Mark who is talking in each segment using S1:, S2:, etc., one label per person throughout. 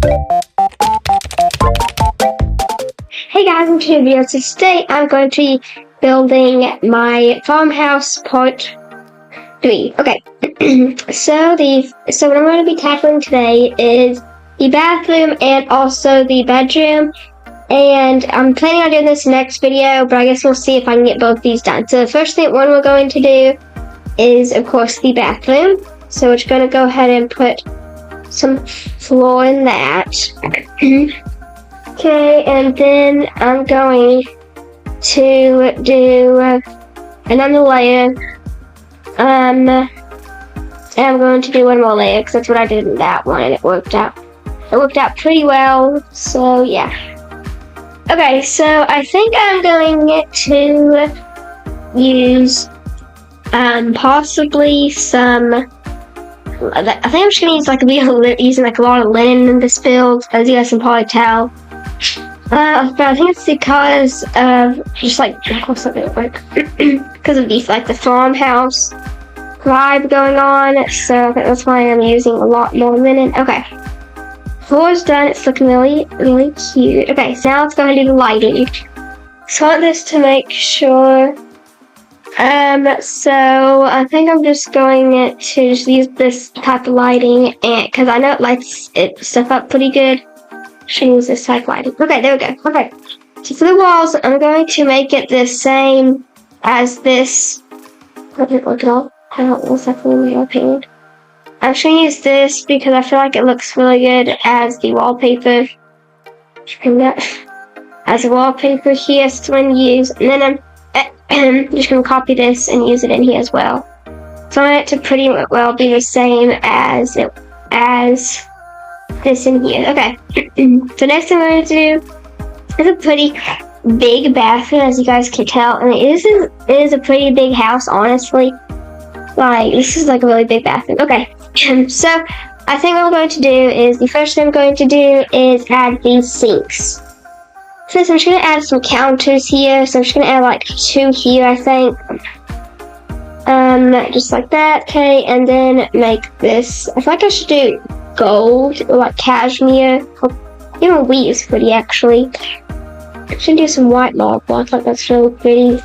S1: Hey guys, welcome to the video. So today I'm going to be building my farmhouse part 3. Okay, so what I'm going to be tackling today is the bathroom and also the bedroom. And I'm planning on doing this next video, but I guess we'll see if I can get both these done. So the first thing we're going to do is, of course, the bathroom. So we're going to go ahead and put some floor in that. Okay, and then I'm going to do another layer. And I'm going to do one more layer because that's what I did in that one, and it worked out. It worked out pretty well. So yeah. Okay, so I think I'm going to use possibly some. I think I'm just gonna use using a lot of linen in this build, as you guys can probably tell. But I think it's because of just because of the farmhouse vibe going on. So I think that's why I'm using a lot more linen. Okay, floor's done. It's looking really, really cute. Okay, so now let's go ahead and do the lighting. So I want this to make sure. So I think I'm just going to just use this type of lighting, and because I know it lights stuff up pretty good. Should use this type of lighting. Okay, there we go. Okay, so for the walls, I'm going to make it the same as this. What's that for paint? I'm just gonna use this because I feel like it looks really good as the wallpaper. As a wallpaper here, so I'm gonna use, and then I'm just gonna copy this and use it in here as well. So I want it to pretty well be the same as this in here. Okay. So next thing I'm going to do is a pretty big bathroom, as you guys can tell, and it is a pretty big house, honestly. This is a really big bathroom. Okay. So I think what I'm going to do is the first thing I'm going to do is add these sinks. So I'm just going to add some counters here. So I'm just going to add 2 here, I think. Just like that. Okay, and then make this. I feel like I should do gold or cashmere. Even wheat is pretty, actually. I should do some white marble. I thought that's really pretty.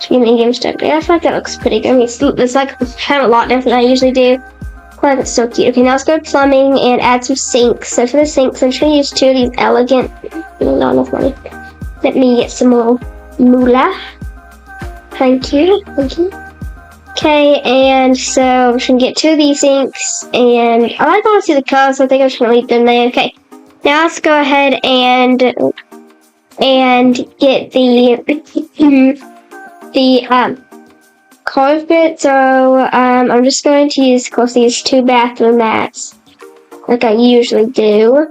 S1: To be medium stuff. Yeah, I feel like that looks pretty good. I mean, it's kind of a lot different than I usually do. Well, that's so cute. Okay, now let's go to plumbing and add some sinks. So for the sinks, I'm just going to use 2 of these elegant. Not enough money. Let me get some more moolah. Thank you. Thank you. Okay, and so I'm just going to get 2 of these sinks. And I want to see the colors, so I think I'm just going to leave them there. Okay, now let's go ahead and get the carpet. So I'm just going to use, of course, these 2 bathroom mats like I usually do.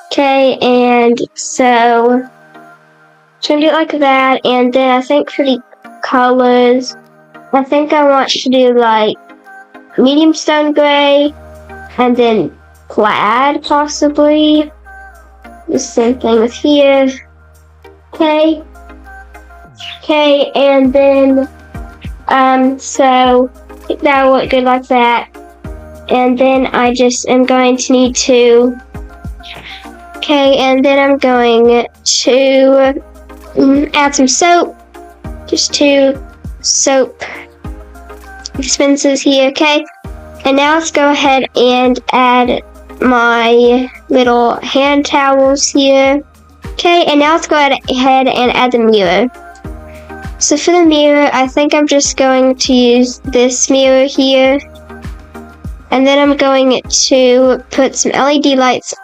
S1: Okay, and so I'm gonna do it like that, and then I think for the colors, I think I want to do medium stone gray, and then plaid possibly. The same thing with here. Okay, and then so that'll look good like that. And then I just am going to need to. Okay, and then I'm going to add some soap. Just 2 soap dispensers here, okay? And now let's go ahead and add my little hand towels here. Okay, and now let's go ahead and add the mirror. So for the mirror, I think I'm just going to use this mirror here. And then I'm going to put some LED lights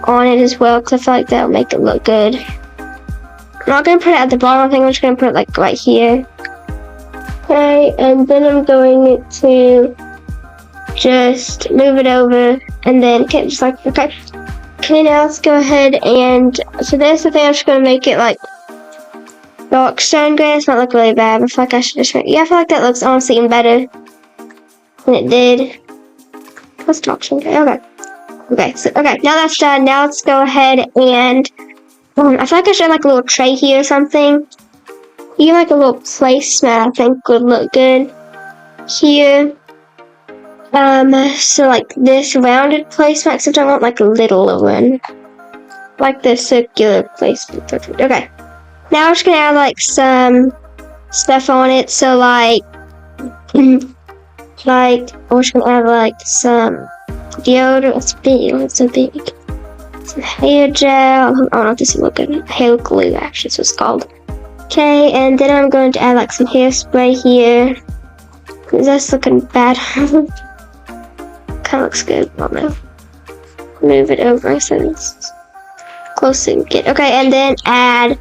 S1: on it as well, because I feel like that'll make it look good. I'm not going to put it at the bottom, I think I'm just going to put it right here. Okay, and then I'm going to just move it over, and then okay. Okay, now let's go ahead and, so this, I think I'm just going to make it dark stone gray. It's not look really bad, I feel like I should just I feel like that looks honestly even better than it did. What's dark stone gray? Okay, now that's done. Now let's go ahead and I feel like I should have a little tray here or something. Even a little placemat I think would look good here. So like this rounded placemat, except I want like a littler one. Like the circular placement. Okay. Now I'm just gonna add like some stuff on it. So like I'm just gonna add like some deodorant. It's big. It's so big. Some hair gel. I don't know if this will look good. Hair glue, actually, is what it's called. Okay, and then I'm going to add like some hairspray here. That's looking bad. Kind of looks good. I don't know. Move it over so it's close and get. Okay, and then add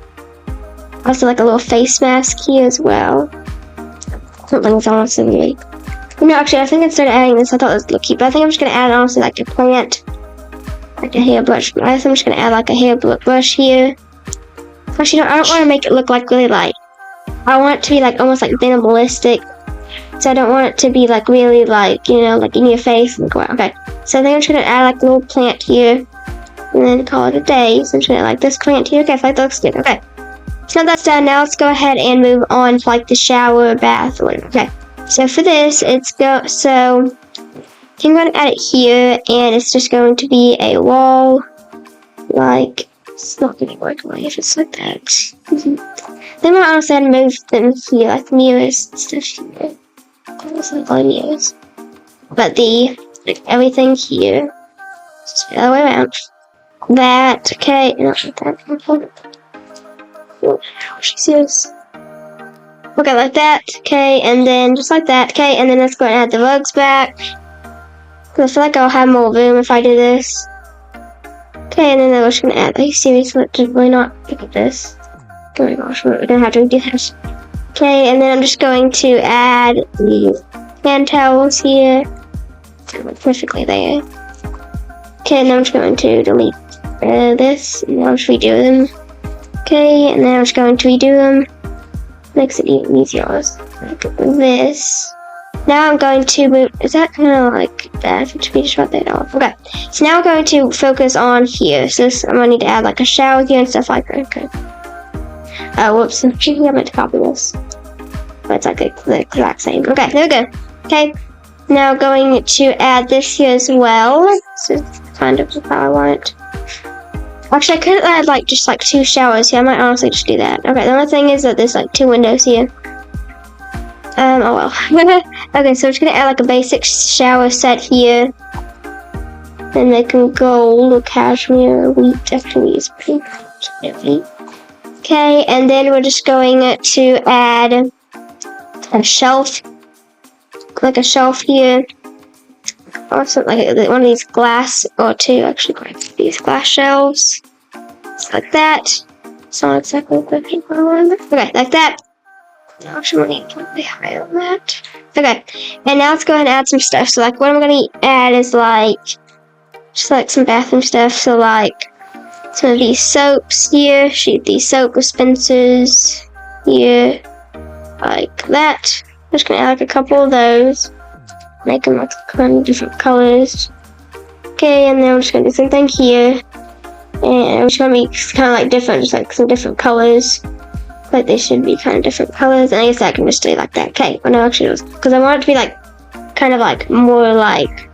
S1: also like a little face mask here as well. Something's honestly. No, actually, I think instead of adding this, I thought it would look cute, but I think I'm just gonna add honestly like a plant, like a hair brush. I think I'm just gonna add like a hair brush here. Actually, no, I don't want to make it look like really like. I want it to be like almost like minimalistic. So I don't want it to be like really like, you know, like in your face. Okay. So I think I'm just gonna add like a little plant here, and then call it a day. So I'm just gonna add like this plant here. Okay, I feel like that looks good. Okay. So now that's done. Now let's go ahead and move on to like the shower, bath, or whatever. Okay. So for this, so I'm going to add it here, and it's just going to be a wall. Like, it's not going to work right if it's like that. Then I also move them here, like mirrors and stuff here. It's like all mirrors. But everything here, just the other way around. That, okay, not like that. How she sees. Okay, like that, okay, and then just like that, okay, and then let's go and add the rugs back. I feel like I'll have more room if I do this. Okay, and then I'm just gonna add, are you serious? Why not look at this? Oh my gosh, we're gonna have to do this. Okay, and then I'm just going to add the hand towels here. Perfectly there. Okay, and then I'm just going to delete this, and I'll just redo them. Okay, and then I'm just going to redo them. Makes it even easier. Like this. Now I'm going to move. Is that kind of like that? Should we just write that off? Okay. So now I'm going to focus on here. So I'm going to need to add like a shower here and stuff like that. Okay. Whoops. I meant to copy this. But it's like the exact same. Okay, there we go. Okay. Now going to add this here as well. So it's kind of how I want it. Actually, I could add like just like 2 showers here. I might honestly just do that. Okay, the only thing is that there's like 2 windows here. Oh well. Okay, so we're just gonna add like a basic shower set here. And they can gold or cashmere or wheat. Definitely is pretty. Okay, and then we're just going to add a shelf. Like a shelf here. Or something like one of these glass, or 2 actually, these glass shelves. Just like that. It's not exactly what I want. Okay, like that. Now actually we need to be higher on that. Okay, and now let's go ahead and add some stuff. So like what I'm gonna add is like just like some bathroom stuff. So like some of these soaps here. Shoot these soap dispensers here. Like that. I'm just gonna add like a couple of those. Make them like kind of different colors. Okay, and then I'm just gonna do something here. And I'm just gonna be kind of like different, just like some different colors. Like they should be kind of different colors. And I guess I can just do like that. Okay, well no, actually, because I want it to be like kind of like more like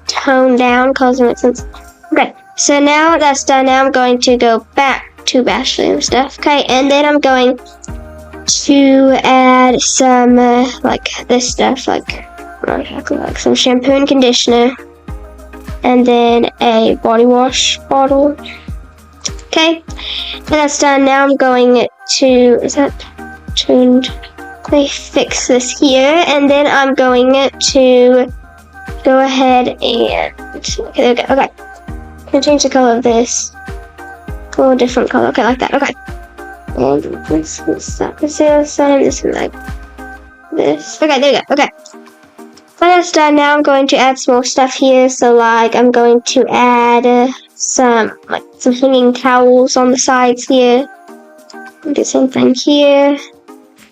S1: toned down colors, makes sense. Okay, so now that's done. Now I'm going to go back to bathroom stuff. Okay, and then I'm going to add some like this stuff, like some shampoo and conditioner, and then a body wash bottle. Okay, and that's done. Now I'm going to, is that tuned? Let me fix this here, and then I'm going to go ahead and, okay, there we go. Okay, I'm gonna change the color of this. A little different color. Okay, like that. Okay. And this is like this. Okay, there we go. Okay. So that's done. Now I'm going to add some more stuff here. So like I'm going to add some hanging towels on the sides here. Do the same thing here.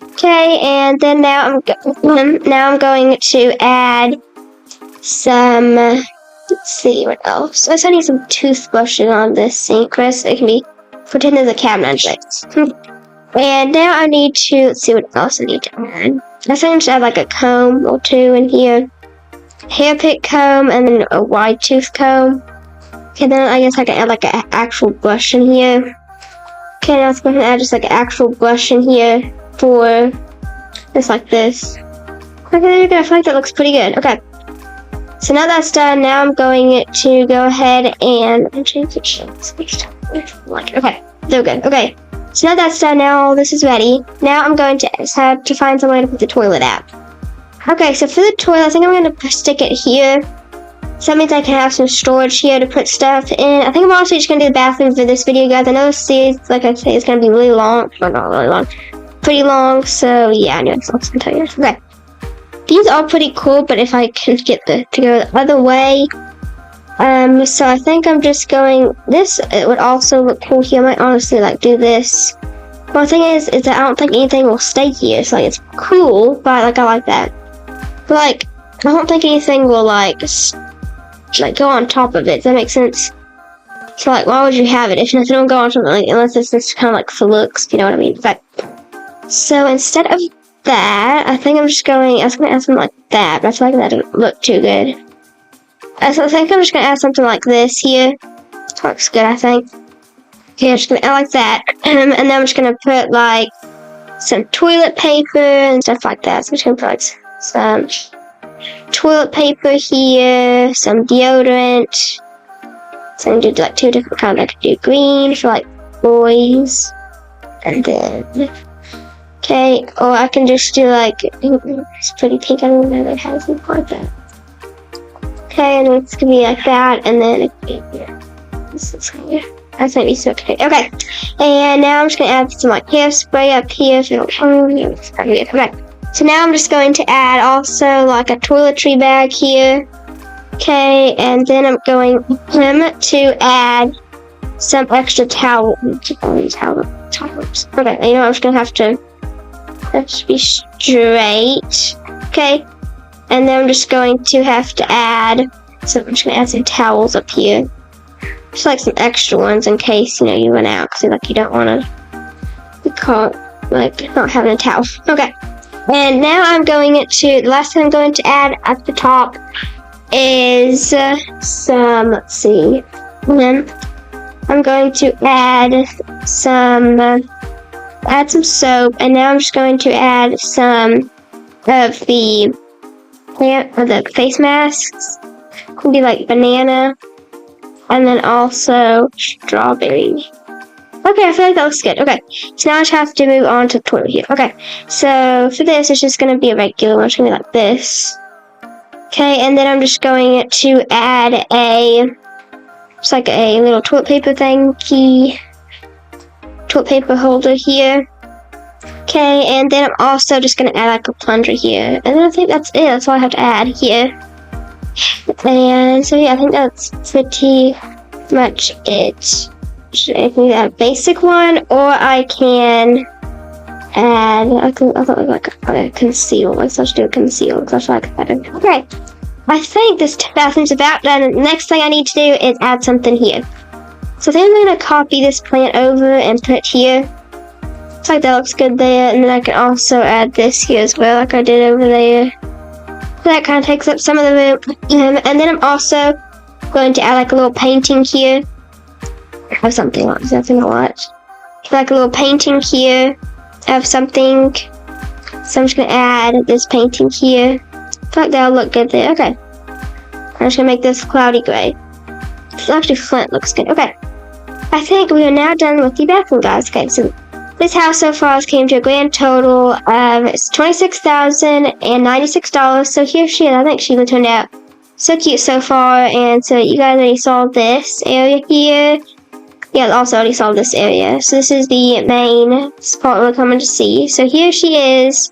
S1: Okay, and then now I'm going to add some. Let's see what else. I just need some toothbrushes on this sink, Chris. It can be pretend there's a cabinet under it. And now I need to, let's see what else I need to add. I think I should add like a comb or 2 in here. hair pick comb, and then a wide tooth comb. Okay, then I guess I can add like an actual brush in here. Okay, now let's go ahead and add just like an actual brush in here for just like this. Okay, there we go. I feel like that looks pretty good. Okay. So now that's done, now I'm going to go ahead and change the shapes. Okay, there we go. Okay, so now that's done, now this is ready. Now I'm going to have to find some way to put the toilet at. Okay, so for the toilet, I think I'm going to stick it here. So that means I can have some storage here to put stuff in. I think I'm also just going to do the bathroom for this video, guys. I know this series, like I say, is going to be really long. Well, not really long. Pretty long, so yeah, I know it's not going to tell you. Okay. These are pretty cool, but if I can get to go the other way, so I think I'm just going, it would also look cool here. I might honestly like do this. One thing is that I don't think anything will stay here. So like, it's cool, but like I like that. But like, I don't think anything will like go on top of it. Does that make sense? So like, why would you have it if nothing will go on something like, unless it's just kind of like for looks, you know what I mean? But so instead of that, I think I was gonna add something like that, but I feel like that didn't look too good. So I think I'm just gonna add something like this here. This looks good, I think. Okay, I'm just gonna add like that, and then I'm just gonna put like some toilet paper and stuff like that. So I'm just gonna put like some toilet paper here, some deodorant. So I'm gonna do like two different kinds. I could do green for like boys, and then okay, or I can just do like, it's pretty pink, I don't know that it has anything like that. Okay, and it's gonna be like that, and then this is here. That's gonna be so okay. Okay, and now I'm just gonna add some like hairspray up here. Okay, so now I'm just going to add also like a toiletry bag here. Okay, and then I'm going to add some extra towels. Okay, you know, I'm just gonna have to. That should be straight. Okay. And then I'm just going to have to add some, I'm just going to add some towels up here. Just like some extra ones in case, you know, you run out. Because like you don't want to be caught, like, not having a towel. Okay. And now I'm going to, the last thing I'm going to add at the top is some, let's see. And then I'm going to add some soap, and now I'm just going to add some of the face masks. It can be like banana, and then also strawberry. Okay, I feel like that looks good. Okay, so now I just have to move on to the toilet here. Okay, so for this, it's just going to be a regular one. It's going to be like this. Okay, and then I'm just going to add just like a little toilet paper thingy. Toilet paper holder here. Okay, and then I'm also just gonna add like a plunger here. And then I think that's it. That's all I have to add here. And so yeah, I think that's pretty much it. I can add a basic one, or I can add, I thought like a conceal. Let's do a conceal because I like that. Okay, I think this bathroom's about done. And the next thing I need to do is add something here. So then I'm going to copy this plant over and put it here. Looks like that looks good there. And then I can also add this here as well, like I did over there. So that kind of takes up some of the room. And then I'm also going to add like a little painting here. I have something like that in a lot. Like a little painting here. I have something. So I'm just going to add this painting here. I feel like that'll look good there. Okay. I'm just going to make this cloudy gray. Actually, Flint looks good. Okay. I think we are now done with the bathroom, guys. Okay, so this house so far has came to a grand total of $26,096. So here she is. I think she turned out so cute so far. And so you guys already saw this area here. Yeah, also already saw this area. So this is the main spot we're coming to see. So here she is.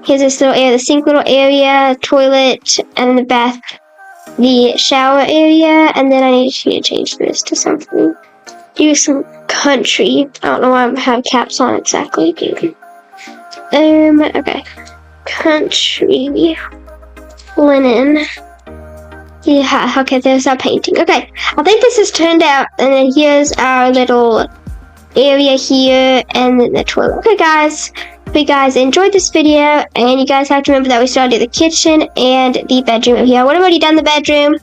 S1: Here's this little area, the sink little area, toilet, and the bath. The shower area, and then I need to change this to something. Do some country. I don't know why I have caps on exactly. Okay. Country linen. Yeah, okay, there's our painting. Okay, I think this has turned out, and then here's our little area here, and then the toilet. Okay, guys, Hope you guys enjoyed this video, and you guys have to remember that we still do the kitchen and the bedroom over here. I would have already done the bedroom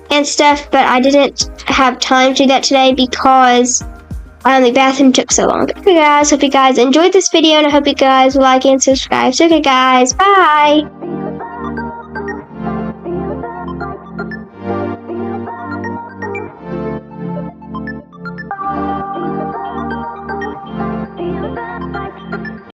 S1: and stuff, but I didn't have time to do that today because the bathroom took so long. Okay guys, hope you guys enjoyed this video, and I hope you guys will like and subscribe. So okay guys, bye!